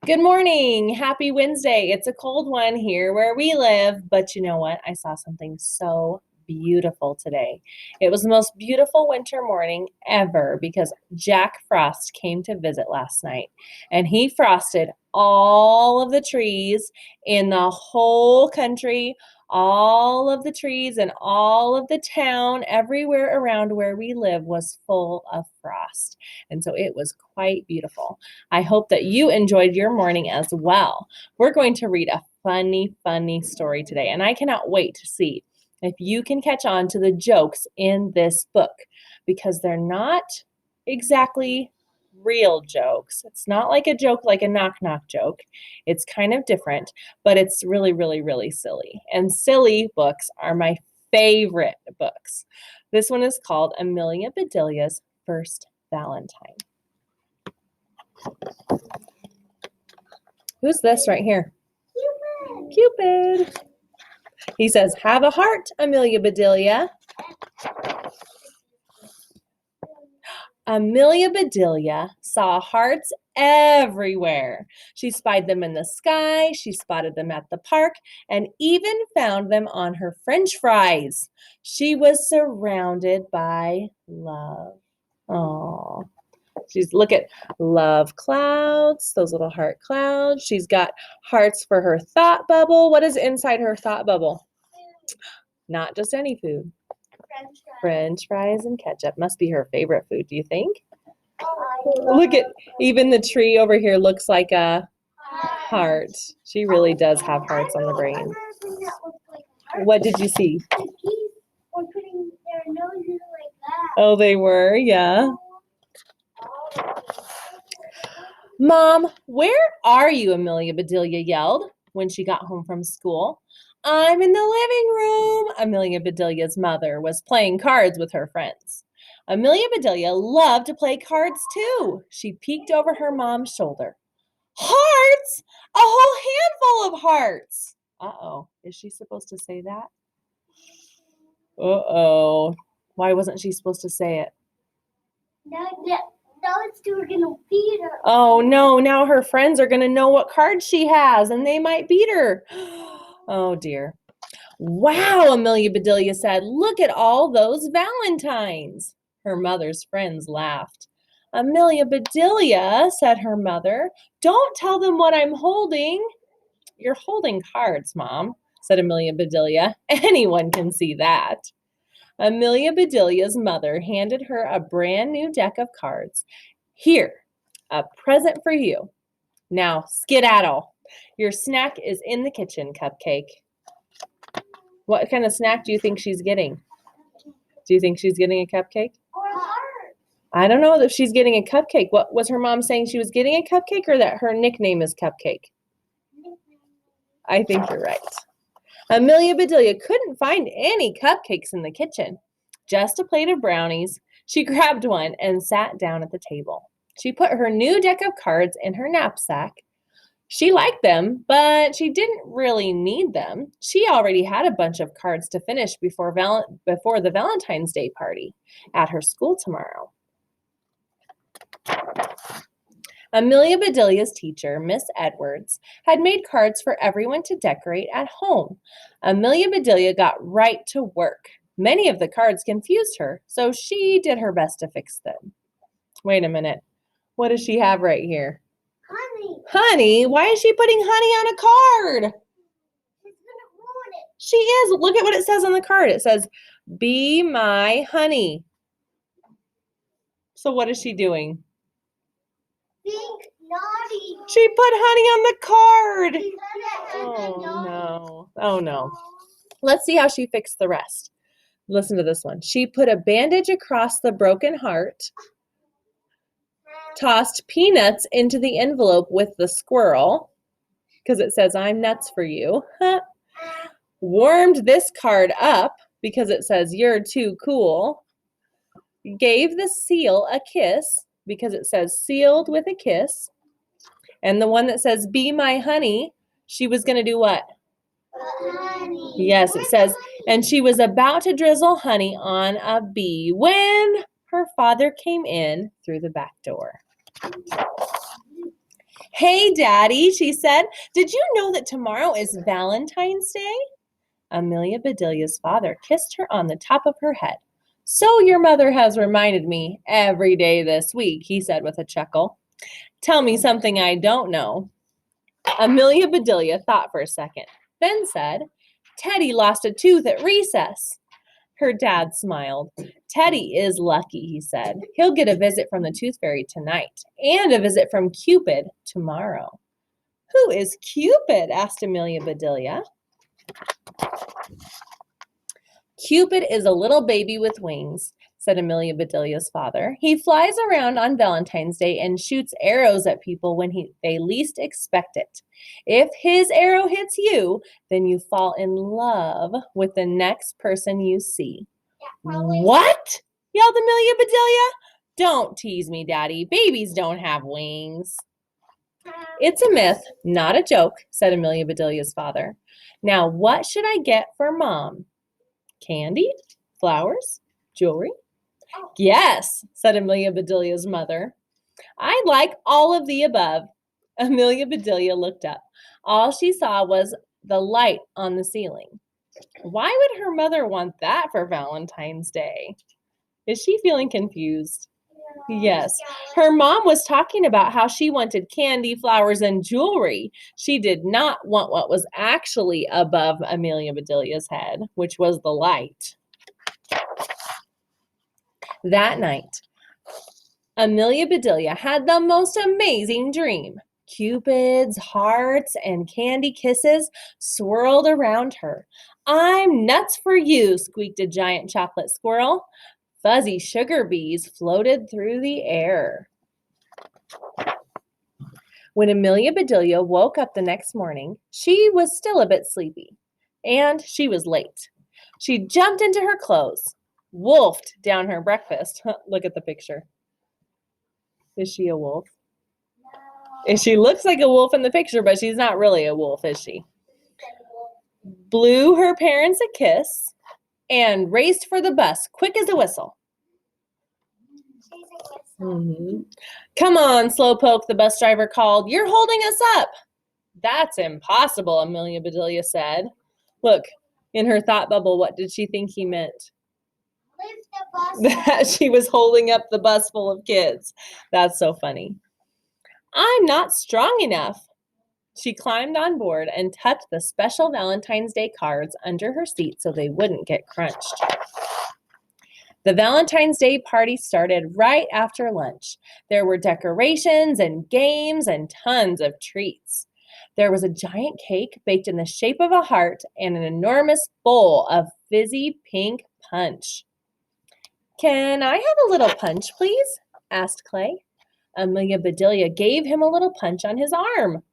Good morning. Happy Wednesday. It's a cold one here where we live, but you know what? I saw something so beautiful today. It was the most beautiful winter morning ever because Jack Frost came to visit last night and he frosted all of the trees in the whole country, all of the trees and all of the town, everywhere around where we live was full of frost. And so it was quite beautiful. I hope that you enjoyed your morning as well. We're going to read a funny story today, and I cannot wait to see if you can catch on to the jokes in this book because they're not exactly real jokes. It's not like a joke like a knock-knock joke. It's kind of different, but it's really silly. And silly books are my favorite books. This one is called Amelia Bedelia's First Valentine. Who's this right here? Cupid. He says, "Have a heart, Amelia Bedelia." Amelia Bedelia saw hearts everywhere. She spied them in the sky, she spotted them at the park, and even found them on her French fries. She was surrounded by love. Aww. Look at love clouds, those little heart clouds. She's got hearts for her thought bubble. What is inside her thought bubble? Not just any food. French fries and ketchup must be her favorite food, do you think? Look at, even the tree over here looks like a heart. She really does have hearts on the brain. What did you see? Oh, they were, yeah. "Mom, where are you?" Amelia Bedelia yelled when she got home from school. "I'm in the living room." Amelia Bedelia's mother was playing cards with her friends. Amelia Bedelia loved to play cards too. She peeked over her mom's shoulder. "Hearts? A whole handful of hearts!" Uh-oh, is she supposed to say that? Uh-oh. Why wasn't she supposed to say it? Now it's we're gonna beat her. Oh no, now her friends are gonna know what card she has and they might beat her. Oh dear. "Wow," Amelia Bedelia said, "look at all those Valentines." Her mother's friends laughed. "Amelia Bedelia," said her mother, "don't tell them what I'm holding." "You're holding cards, Mom," said Amelia Bedelia. "Anyone can see that." Amelia Bedelia's mother handed her a brand new deck of cards. "Here, a present for you. Now skedaddle. Your snack is in the kitchen, Cupcake." What kind of snack do you think she's getting? Do you think she's getting a cupcake? Or a heart. I don't know if she's getting a cupcake. What was her mom saying, she was getting a cupcake or that her nickname is Cupcake? I think you're right. Amelia Bedelia couldn't find any cupcakes in the kitchen, just a plate of brownies. She grabbed one and sat down at the table. She put her new deck of cards in her knapsack. She liked them, but she didn't really need them. She already had a bunch of cards to finish before the Valentine's Day party at her school tomorrow. Amelia Bedelia's teacher, Miss Edwards, had made cards for everyone to decorate at home. Amelia Bedelia got right to work. Many of the cards confused her, so she did her best to fix them. Wait a minute. What does she have right here? Honey. Honey? Why is she putting honey on a card? She's gonna ruin it. She is. Look at what it says on the card. It says, "Be my honey." So what is she doing? Being naughty. She put honey on the card. She's Oh no. Oh no. Let's see how she fixed the rest. Listen to this one. She put a bandage across the broken heart, tossed peanuts into the envelope with the squirrel, because it says, "I'm nuts for you." Warmed this card up because it says, "You're too cool." Gave the seal a kiss because it says, "Sealed with a kiss." And the one that says, "Be my honey," she was going to do what? Honey. Yes, it says, and she was about to drizzle honey on a bee when her father came in through the back door. Hey, Daddy, she said, did you know that tomorrow is Valentine's Day? Amelia Bedelia's father kissed her on the top of her head. So your mother has reminded me every day this week, he said with a chuckle. Tell me something I don't know. Amelia Bedelia thought for a second, then said, Teddy lost a tooth at recess. Her dad smiled. Teddy is lucky, he said. He'll get a visit from the tooth fairy tonight and a visit from Cupid tomorrow. Who is Cupid? Asked Amelia Bedelia. Cupid is a little baby with wings, said Amelia Bedelia's father. He flies around on Valentine's Day and shoots arrows at people when they least expect it. If his arrow hits you, then you fall in love with the next person you see. What? Yelled Amelia Bedelia. Don't tease me, Daddy. Babies don't have wings. It's a myth, not a joke, said Amelia Bedelia's father. Now, what should I get for Mom? Candy? Flowers? Jewelry? Yes, said Amelia Bedelia's mother. I'd like all of the above. Amelia Bedelia looked up. All she saw was the light on the ceiling. Why would her mother want that for Valentine's Day? Is she feeling confused? Yes. Her mom was talking about how she wanted candy, flowers, and jewelry. She did not want what was actually above Amelia Bedelia's head, which was the light. That night, Amelia Bedelia had the most amazing dream. Cupids, hearts, and candy kisses swirled around her. I'm nuts for you, squeaked a giant chocolate squirrel. Fuzzy sugar bees floated through the air. When Amelia Bedelia woke up the next morning, she was still a bit sleepy, and she was late. She jumped into her clothes, wolfed down her breakfast. Look at the picture. Is she a wolf? She looks like a wolf in the picture, but she's not really a wolf, is she? Blew her parents a kiss and raced for the bus, quick as a whistle. Mm-hmm. Come on, Slowpoke, the bus driver called. You're holding us up. That's impossible, Amelia Bedelia said. Look, in her thought bubble, what did she think he meant? Lift the bus. That she was holding up the bus full of kids. That's so funny. I'm not strong enough. She climbed on board and tucked the special Valentine's Day cards under her seat so they wouldn't get crunched. The Valentine's Day party started right after lunch. There were decorations and games and tons of treats. There was a giant cake baked in the shape of a heart and an enormous bowl of fizzy pink punch. Can I have a little punch, please? Asked Clay. Amelia Bedelia gave him a little punch on his arm.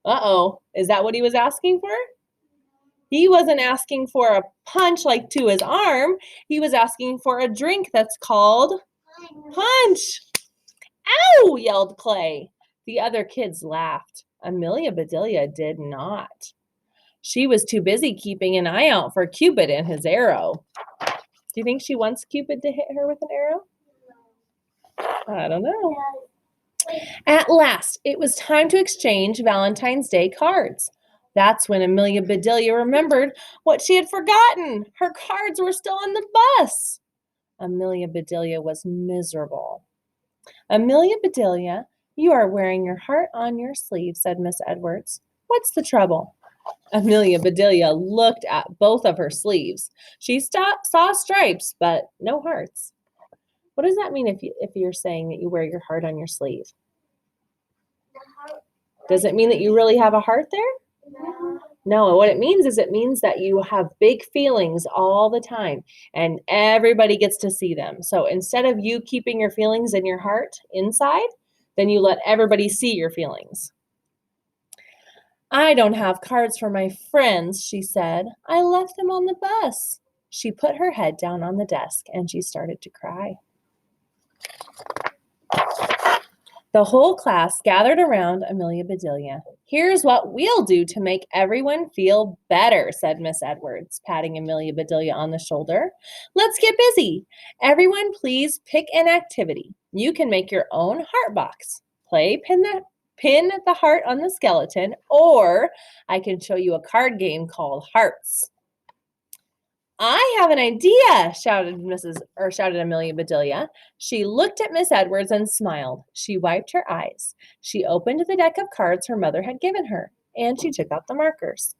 Uh-oh, is that what he was asking for? He wasn't asking for a punch like to his arm. He was asking for a drink that's called punch. Ow, yelled Clay. The other kids laughed. Amelia Bedelia did not. She was too busy keeping an eye out for Cupid and his arrow. Do you think she wants Cupid to hit her with an arrow? I don't know. At last, it was time to exchange Valentine's Day cards. That's when Amelia Bedelia remembered what she had forgotten. Her cards were still on the bus. Amelia Bedelia was miserable. Amelia Bedelia, you are wearing your heart on your sleeve, said Miss Edwards. What's the trouble? Amelia Bedelia looked at both of her sleeves. She saw stripes, but no hearts. What does that mean if you're saying that you wear your heart on your sleeve? Does it mean that you really have a heart there? No, what it means is it means that you have big feelings all the time and everybody gets to see them. So instead of you keeping your feelings in your heart inside, then you let everybody see your feelings. I don't have cards for my friends, she said. I left them on the bus. She put her head down on the desk and she started to cry. The whole class gathered around Amelia Bedelia. Here's what we'll do to make everyone feel better, said Miss Edwards, patting Amelia Bedelia on the shoulder. Let's get busy. Everyone, please pick an activity. You can make your own heart box. Play pin pin the heart on the skeleton, or I can show you a card game called Hearts. I have an idea, shouted Amelia Bedelia. She looked at Miss Edwards and smiled. She wiped her eyes. She opened the deck of cards her mother had given her, and she took out the markers.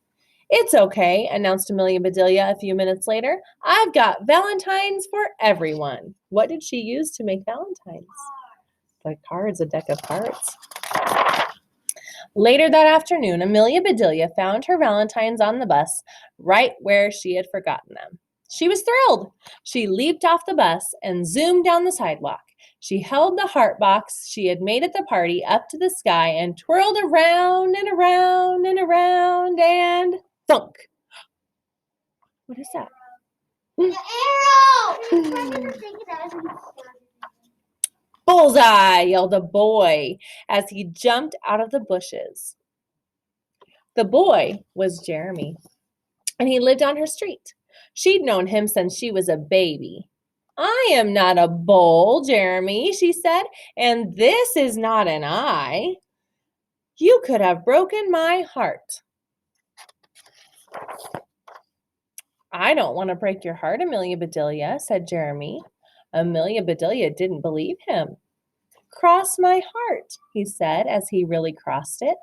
It's okay, announced Amelia Bedelia a few minutes later. I've got Valentines for everyone. What did she use to make Valentines? The cards, a deck of cards. Later that afternoon, Amelia Bedelia found her Valentines on the bus right where she had forgotten them. She was thrilled. She leaped off the bus and zoomed down the sidewalk. She held the heart box she had made at the party up to the sky and twirled around and around and around and thunk. What is that? The arrow! Bullseye, yelled a boy as he jumped out of the bushes. The boy was Jeremy, and he lived on her street. She'd known him since she was a baby. I am not a bull, Jeremy, she said, and this is not an eye. You could have broken my heart. I don't want to break your heart, Amelia Bedelia, said Jeremy. Amelia Bedelia didn't believe him. Cross my heart, he said as he really crossed it.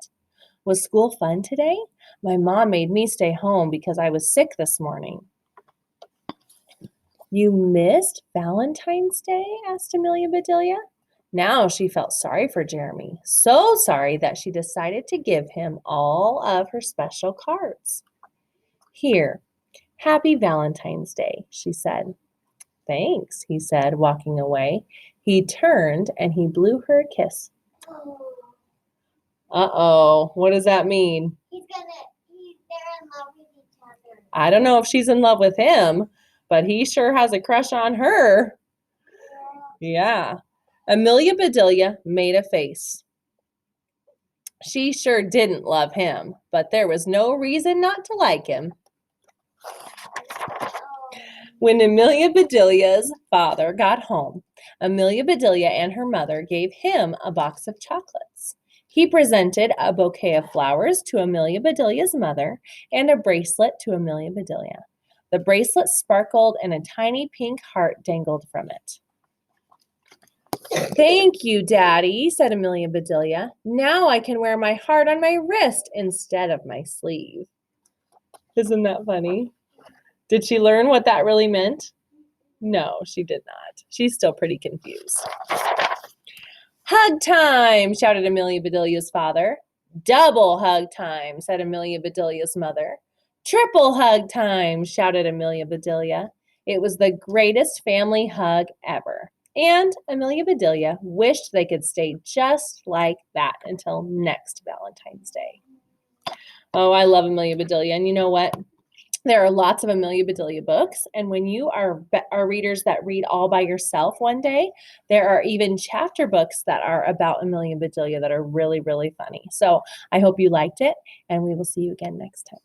Was school fun today? My mom made me stay home because I was sick this morning. You missed Valentine's Day? Asked Amelia Bedelia. Now she felt sorry for Jeremy, so sorry that she decided to give him all of her special cards. Here, happy Valentine's Day, she said. Thanks, he said, walking away. He turned and he blew her a kiss. Uh-oh, what does that mean? They're in love with each other. I don't know if she's in love with him, but he sure has a crush on her. Yeah. Amelia Bedelia made a face. She sure didn't love him, but there was no reason not to like him. When Amelia Bedelia's father got home, Amelia Bedelia and her mother gave him a box of chocolates. He presented a bouquet of flowers to Amelia Bedelia's mother and a bracelet to Amelia Bedelia. The bracelet sparkled and a tiny pink heart dangled from it. Thank you, Daddy, said Amelia Bedelia. Now I can wear my heart on my wrist instead of my sleeve. Isn't that funny? Did she learn what that really meant? No, she did not. She's still pretty confused. Hug time, shouted Amelia Bedelia's father. Double hug time, said Amelia Bedelia's mother. Triple hug time, shouted Amelia Bedelia. It was the greatest family hug ever. And Amelia Bedelia wished they could stay just like that until next Valentine's Day. Oh, I love Amelia Bedelia. And you know what? There are lots of Amelia Bedelia books, and when you are readers that read all by yourself one day, there are even chapter books that are about Amelia Bedelia that are really, really funny. So I hope you liked it, and we will see you again next time.